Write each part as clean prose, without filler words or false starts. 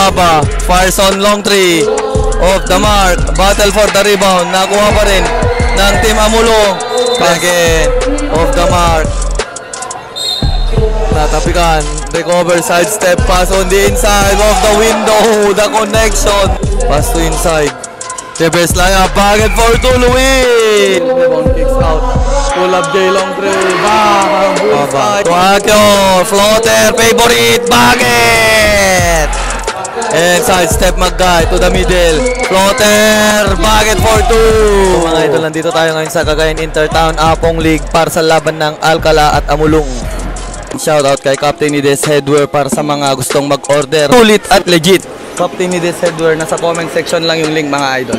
Amaba fires on long three. Off the mark. Battle for the rebound. Nakuha pa rin ng Team Amulong. Again. Off the mark. Natapikan. Recover. Sidestep. Pass on the inside of the window. The connection. Pass to inside. Reverse layup. Bagged for two. Louis. Rebound kicks out. Pull up J long three. Bang. Bullseye. Tuakyo. Floater. Favorite. Bagged. And sidestep Magay to the middle. Floater. Bagged for two. Mga idol, nandito tayo ngayon sa Cagayan Intertown Apong League para sa laban ng Alcala at Amulong. Shoutout kay Captain Nides Headwear para sa mga gustong mag-order. Sulit at legit. Captain Nides Headwear, nasa comment section lang yung link mga idol.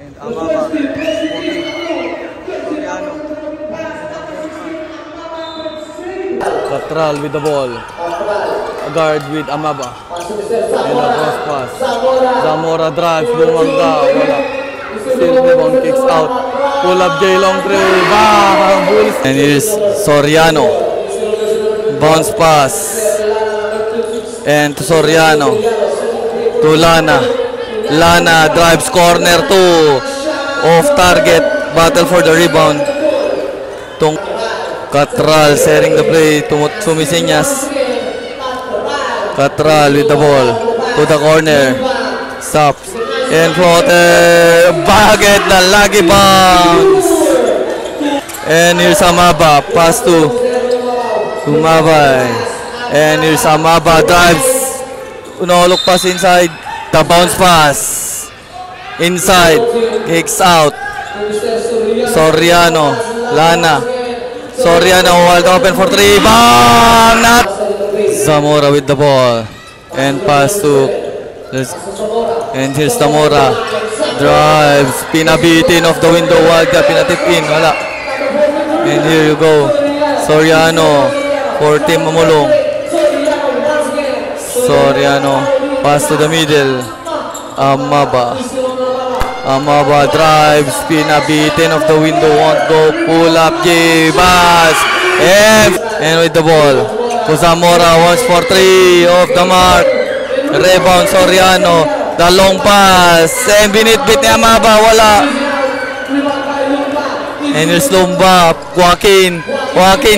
And Amaba. Catral with the ball. A guard with Amaba. And a cross pass. Zamora drives. Bumangga. Wala. Still rebound kicks out. Pull up J long three. Bang! Bulls. And here's Soriano. Bounce pass. And to Soriano. To Lana. Lana drives corner two. Off target. Battle for the rebound. Catral sharing the play to Sumisiñas. Catral with the ball to the corner. Stops. And floater. Bagged na lagi bounce. And here's Amaba. Pass to Mabay. And here's Amaba. Drives. Unahulog pass inside. The bounce pass. Inside. Kicks out. Soriano. Lana. Soriano wide open for three. Bang! Not. Zamora with the ball. And pass to. And here's Zamora. Drives. Pinabitin off the window. Wild ka. Pinatip in. Wala. And here you go. Soriano for Team Amulong. Soriano. Pass to the middle. Amaba. Amaba drives, pinabitin of the window, won't go, pull up, J-Bass, and with the ball, to Zamora, wants for three, off the mark, rebound, Soriano, the long pass, and binitbit ni Amaba, wala, and here's Lumba, Joaquin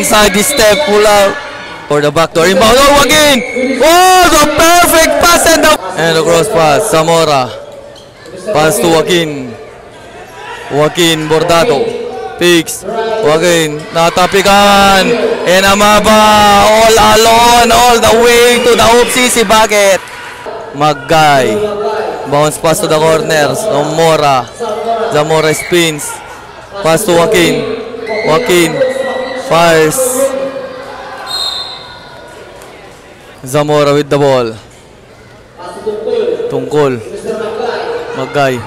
side step, pull out, for the backdoor, inbound, oh, Joaquin, oh, the perfect pass, and the cross pass, Zamora. Pass to Joaquin. Joaquin Bordado. Picks. Joaquin. Natapikan. And Amaba. All alone. All the way to the OPCC bucket. Magay. Bounce pass to the corners. Zamora. Zamora spins. Pass to Joaquin. Joaquin. Fires. Zamora with the ball. Tungkol. Magay.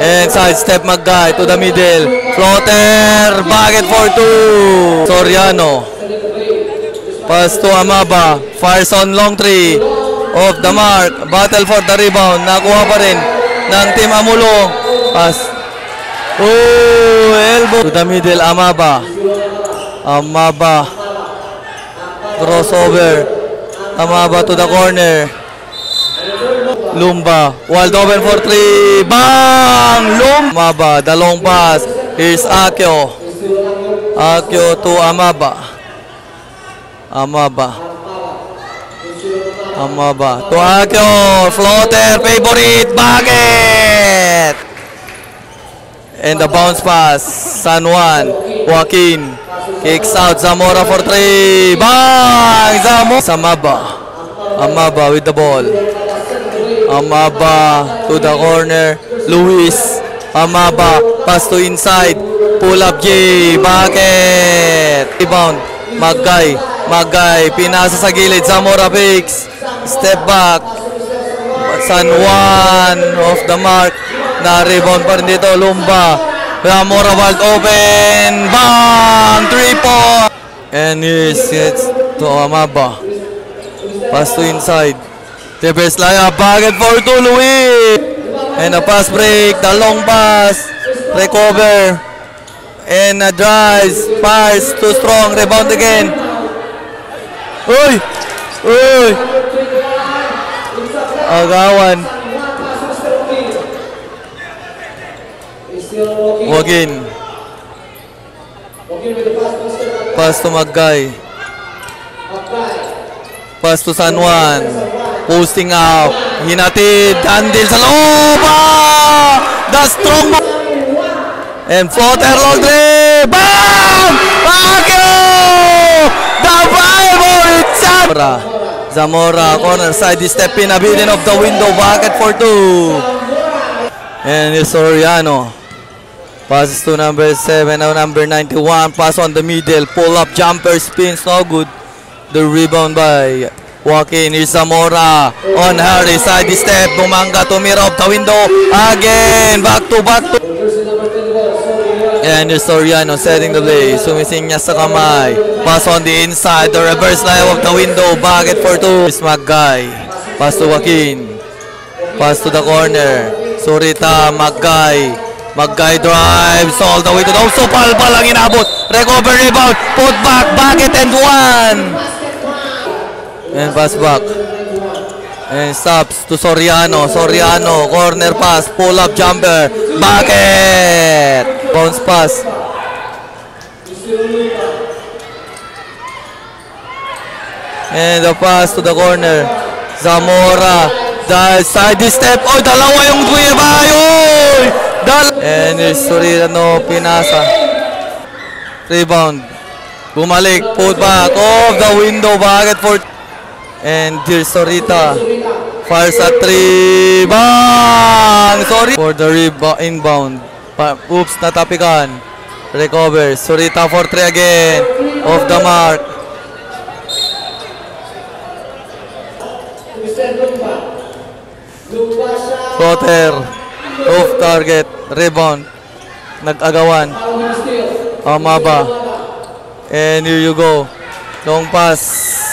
And sidestep Magay to the middle. Floater. Bagged for two. Soriano. Pass to Amaba. Fires on long three. Off the mark. Battle for the rebound. Nakuha pa rin ng Team Amulong. Pass. Oh, elbow. To the middle. Amaba. Amaba. Crossover. Amaba to the corner. Lumba, wide open for three. Bang! Amaba, the long pass. Here's Akio. Akio to Amaba. Amaba. To Akio. Floater, favorite. Bucket! And the bounce pass. San Juan. Joaquin. Kicks out. Zamora for three. Bang! Amaba. Amaba with the ball. Amaba to the corner. Luis. Amaba. Pass to inside. Pull up J. Bucket. Rebound. Magay. Pinasa sa gilid. Zamora picks. Step back. San Juan. Off the mark. Na-rebound pa rin dito. Lumba. Zamora wide open. Bang! 3 point. And here's to Amaba. Pass to inside. Reverse layup. Bagged for two. Louis. And a pass break, the long pass, recover, and a drive, pass, too strong, rebound again. Uy! Uy! Agawan. Wagin. Pass to Magay. Pass to San Juan. Posting out. Hinatid. Handle sa loob. The strong. And floater long three. Bam! Baguio! The Bible itself. Zamora. Corner side. Step in. A beating of the window. Bucket for two. And it's Soriano. Passes to number 7. Now number 91. Pass on the middle. Pull up. Jumper. Spins. No good. The rebound by Joaquin. Here's Zamora on Harry. Side step. Bumanga to mirror of the window. Again. Back to. And here's Soriano setting the play. Sumising niya sa kamay. Pass on the inside. The reverse line of the window. Bucket for two. Here's Magay. Pass to Joaquin. Pass to the corner. Surita. Magay. Magay drives all the way to the home. So Palpal ang inabot. Recover, rebound. Put back. Bucket and one. And pass back. And stops to Soriano. Soriano. Corner pass. Pull up jumper. Bucket. Bounce pass. And the pass to the corner. Zamora. The side step. Oh, dalawa yung Guevay. And here's Soriano. Pinasa. Rebound. Bumalik. Put back. Off the window. Bucket for... And here's Sorita. Fires at 3. Bang! Sorry. For the inbound. Oops, natapikan. Recovers. Sorita for 3 again. Off the mark. Floater. Off target. Rebound. Nag-agawan. Amaba. And here you go. Long pass.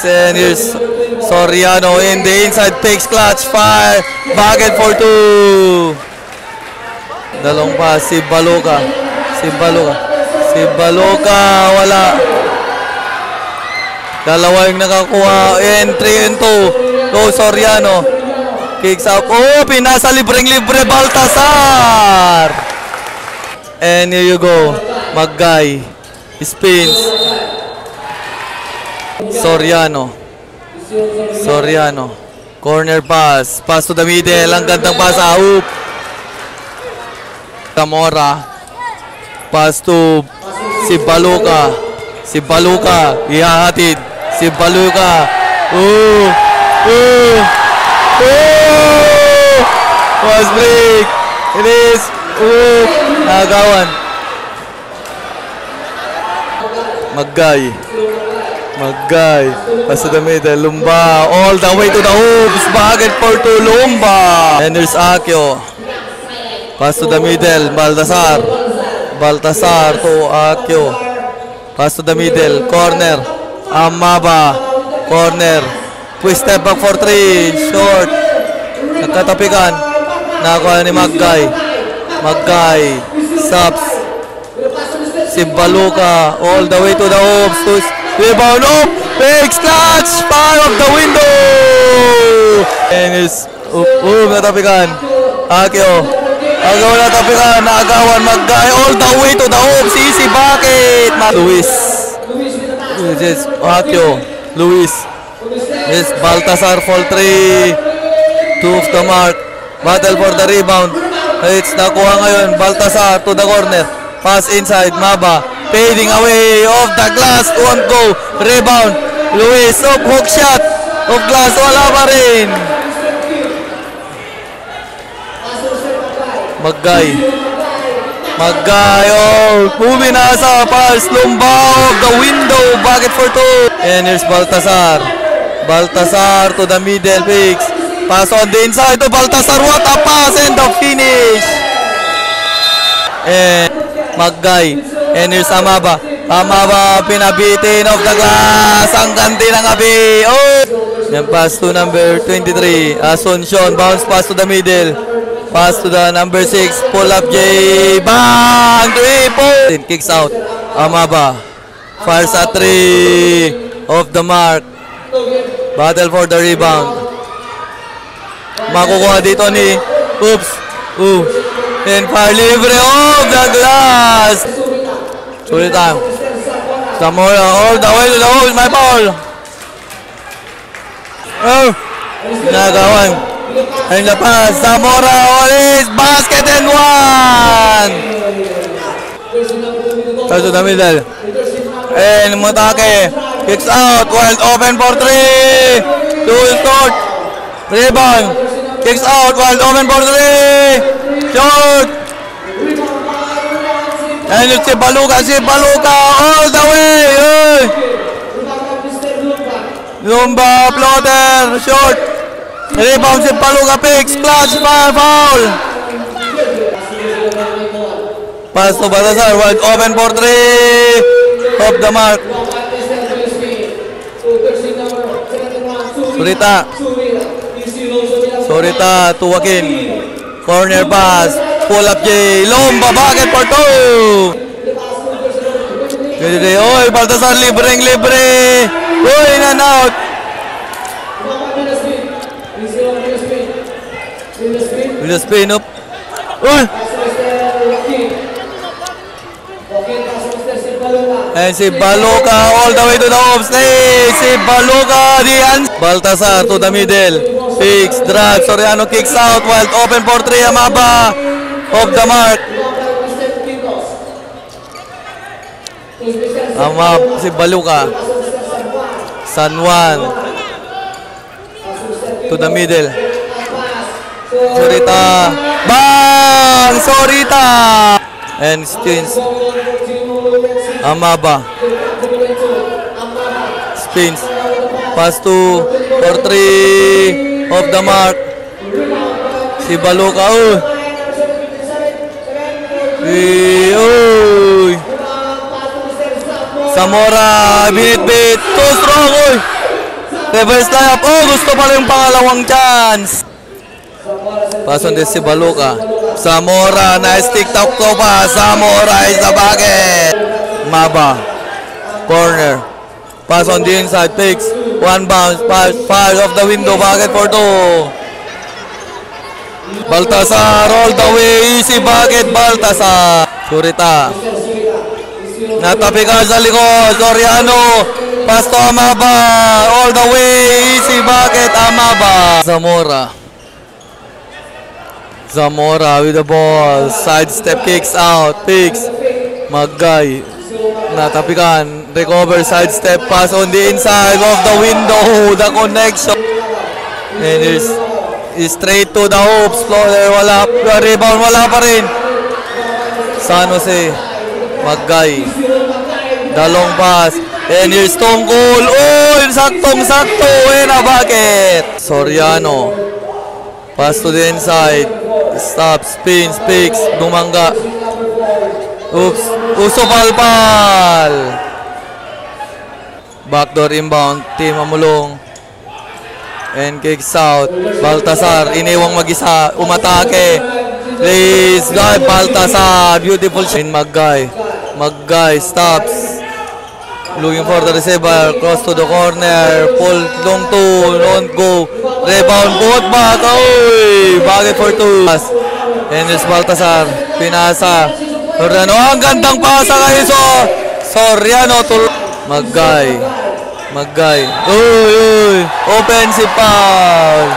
And here's Soriano in the inside. Takes clutch. Fire. Bucket for 2. The long pass. Si Baluka. Wala. Dalawa yung nakakuha. And 3 and 2. Go Soriano. Kicks out. Oh, pinasa libre Baltasar. And here you go. Magay. Spins. Soriano. Corner pass. Pass to the middle. Ang gandang pass. Hoop. Zamora. Pass to si Baluka. Ihahatid. Si Baluka. Pass break. It is. Nagawan. Magay. Pass to the middle. Lumba. All the way to the hoops. Bucket for 2. Lumba. And there's Akio. Pass to the middle. Baltasar to Akio. Pass to the middle. Corner. Amaba. Corner. Twist step back for 3. Short. Nagkatapikan. Nakakuha ni Magay. Stops. Si Baluka. All the way to the hoops. Rebound up. Takes clutch. Fire of the window. And it's natapikan. Akio. Natapikan. Naagawan. Magay. All the way to the hoops. Easy bucket. Luis. Akio. Luis. Yes, Baltasar fall 3. 2 off the mark. Battle for the rebound. It's nakuha ngayon. Baltasar to the corner. Pass inside. Maba. Fading away. Off the glass. Won't go. Rebound. Luis. Hook shot. Off glass. Wala pa rin. Magay. Puminasa. Pass. Lumba. Off the window. Bucket for 2. And here's Baltasar. To the middle. Picks. Pass on the inside to Baltasar. What a pass. And the finish. And Magay. And here's Amaba. Pinabitin off the glass. Ang ganti ng abi. Then pass to number 23. Asuncion. Bounce pass to the middle. Pass to the number 6. Pull up J. Bang! 3 points. Kicks out. Amaba. Fires at 3. Off the mark. Battle for the rebound. Makukuha dito ni Oops. And fire libre off the glass. Sulit time. Zamora all the way to the hole. My ball. Nagawan. And the pass. Zamora always basket and one. Touch to the middle. And Mutake kicks out. Wild open for 3. 2 short. Rebound. Kicks out. Wild open for 3. Short. And it's si Baluka all the way. Lumba floater. Short. Rebound si Baluka picks. Clutch foul. Pass to Baltasar. Wild open for 3. Off the mark. Surita to Joaquin. Corner pass. Pull up J. Lomba bucket for 2. Oy, Baltasar libre. Oy, in and out. Will the spin up. Oy. And si Baluka all the way to the home stage. Si Baluka Baltasar to the middle. Fix, drive, Soriano kicks out. Wild open for 3. Amaba off the mark. Si Baluka. San Juan to the middle. Sorita. Bang! Sorita! And spins. Amaba. Spins. Pass to for 3. Off the mark. Si Baluka. Uy. Zamora. Bit. Too strong. Uy. Reverse layup. Gusto pala yung pangalawang chance. Pass on this si Baluka. Zamora. Nice TikTok ko pa. Zamora is the bucket. Maba. Corner. Pass on the inside. Picks. One bounce. Pass. Fire off the window. Bucket for 2. Baltasar all the way. Easy bucket. Baltasar. Surita. Natapikan sa likod. Soriano. Pass to Amaba. All the way. Easy bucket. Amaba. Zamora with the ball. Sidestep kicks out. Picks. Magay. Natapikan. Recover. Sidestep. Pass on the inside of the window. The connection. And it's straight to the hoops. Floater. Wala. Rebound. Wala pa rin. San Jose. Magay. The long pass. And here's Tongkol. Saktong-sakto. And a bucket. Soriano. Pass to the inside. Stop. Spins. Picks. Dumangga. Oops. Uso palpal. Backdoor inbound. Team Amulong. And kicks out. Baltasar. Iniwang mag-isa. Umatake. Please. Drive. Baltasar. Beautiful shot. Magay. Stops. Looking for the receiver. Cross to the corner. Pull. Long 2. Don't go. Rebound. Put back. Bucket for 2. And it's Baltasar. Pinasa. Soriano. Ang gandang pasa kay Soriano. Magay. Offensive foul.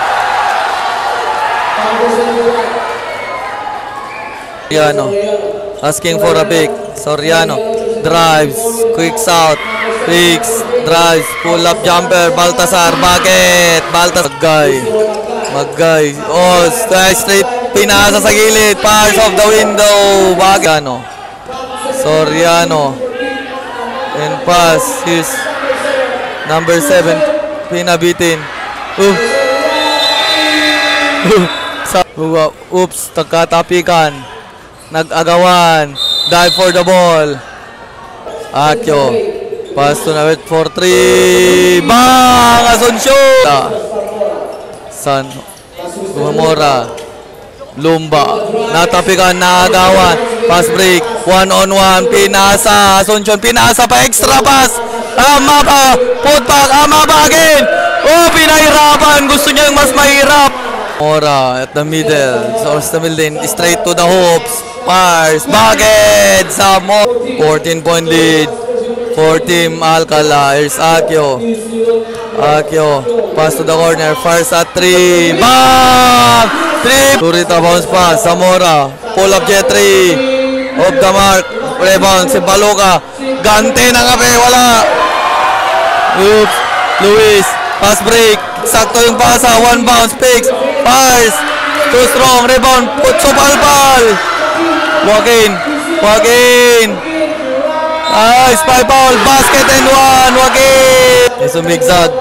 Soriano. Asking for a pick. Soriano. Drives. Quicks out. Picks. Drives. Pull up jumper. Baltasar. Bucket. Magay. Straight. Pinasa sa gilid. Pass off the window. Bagano. Soriano. And pass. Here's number 7. Pinabitin. Oops. Tagkatapikan. Nag-agawan. Dive for the ball. Akyo. Pass to Nawet for 3. Bang! Asunsyon! San Zamora. Lumba. Natapikan, naagawan. Pass break. 1-on-1. Pinasa. Asuncion. Pinasa pa. Extra pass. Amaba. Put back. Amaba again. Oh, pinahirapan. Gusto niya mas mahirap. Zamora at the middle. So, sa middle. Straight to the hoops. Fires. Bakit? Zamora. 14-point lead. For Team Alcala. Here's Akio. Akio. Pass to the corner. Fires at 3. Bang! 3. Turita bounce pass. Zamora. Pull up Jetri. Off the mark. Rebound. Si Baluka. Gante na kape. Wala. Oops. Luis. Pass break. Sakto yung pasa. One bounce. Picks. Fires. Too strong. Rebound. Putso palpal. Joaquin. Joaquin. Spy foul. Basket and one. Joaquin. It's a zigzag.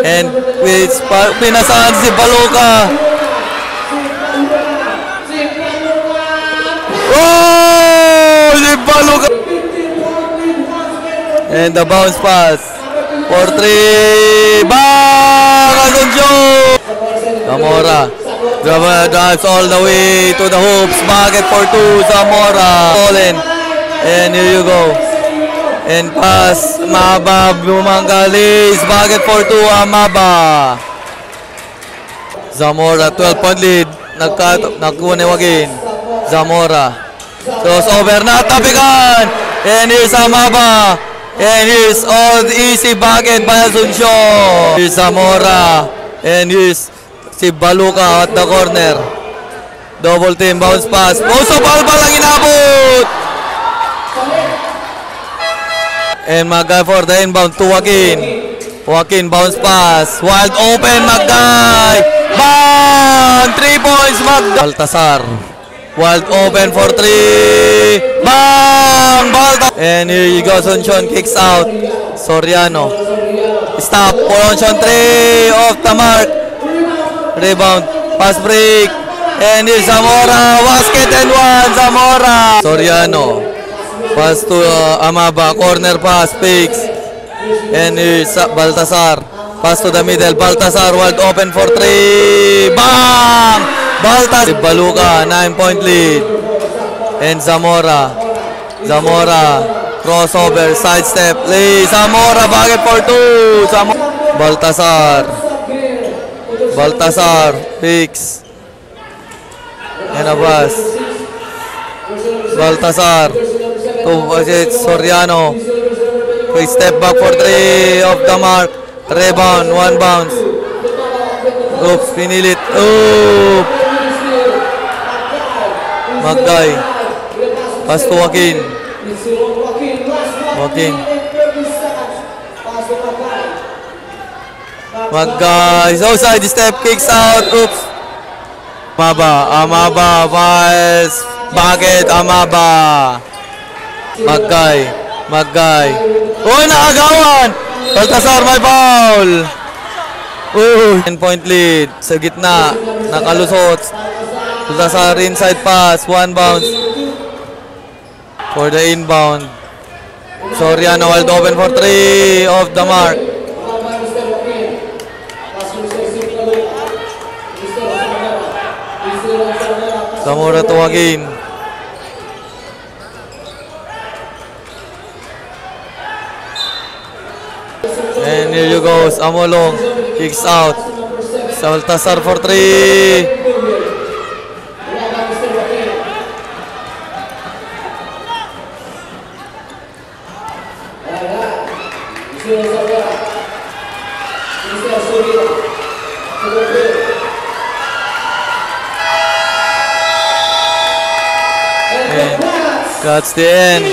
And with pinasaan si Baluka. Oh! Si Baluka. And the bounce pass. For 3. Bang! Asuncion! Zamora. Drives all the way to the hoops. Bakit for 2. Zamora. Colin. And here you go. And pass. Maba. Bumanggalis. Bakit for 2. Amaba. Zamora. 12-point lead. Nagkuha ni Joaquin. Zamora. Crossover. Natapikan. And here's Amaba. And here's all easy bucket by Asuncion. Here's Zamora. And here's si Baluka at the corner. Double team. Bounce pass. Puso palpal ang inabot. And Magay for the inbound to Joaquin. Joaquin bounce pass. Wild open Magay. Bang! 3 points Magay. Baltasar. Wild open for 3. Bang! Baltasar. And here you go. Asuncion kicks out. Soriano. Stop. Asuncion 3. Off the mark. Rebound. Pass break. And here's Zamora. Basket and one. Zamora. Soriano. Pass to Amaba. Corner pass. Picks. And here's Baltasar. Pass to the middle. Baltasar. Wide open for 3. Bang! Baltasar. Baluka. 9-point lead. And Zamora. Zamora. Crossover. Sidestep. Lee. Zamora. Bakit for 2. Baltasar. Baltasar. Picks. And a pass. Baltasar. Soriano. Quick step back for 3. Off the mark. Rebound. One bounce. Oops. Pinilit. Oops. Magay. Pass to Joaquin. Joaquin. Magay. Outside step. Kicks out. Oops. Amaba. Fires. Bakit? Amaba. Magay. Magay. Oh, naagawan! Baltasar, may foul! 10-point lead. Sa gitna. Nakalusot. Baltasar, inside pass. One bounce. For the inbound. Soriano, wide open for 3. Off the mark. Zamora to again. And here you go, Amolong kicks out. Baltasar for 3. And that's the end.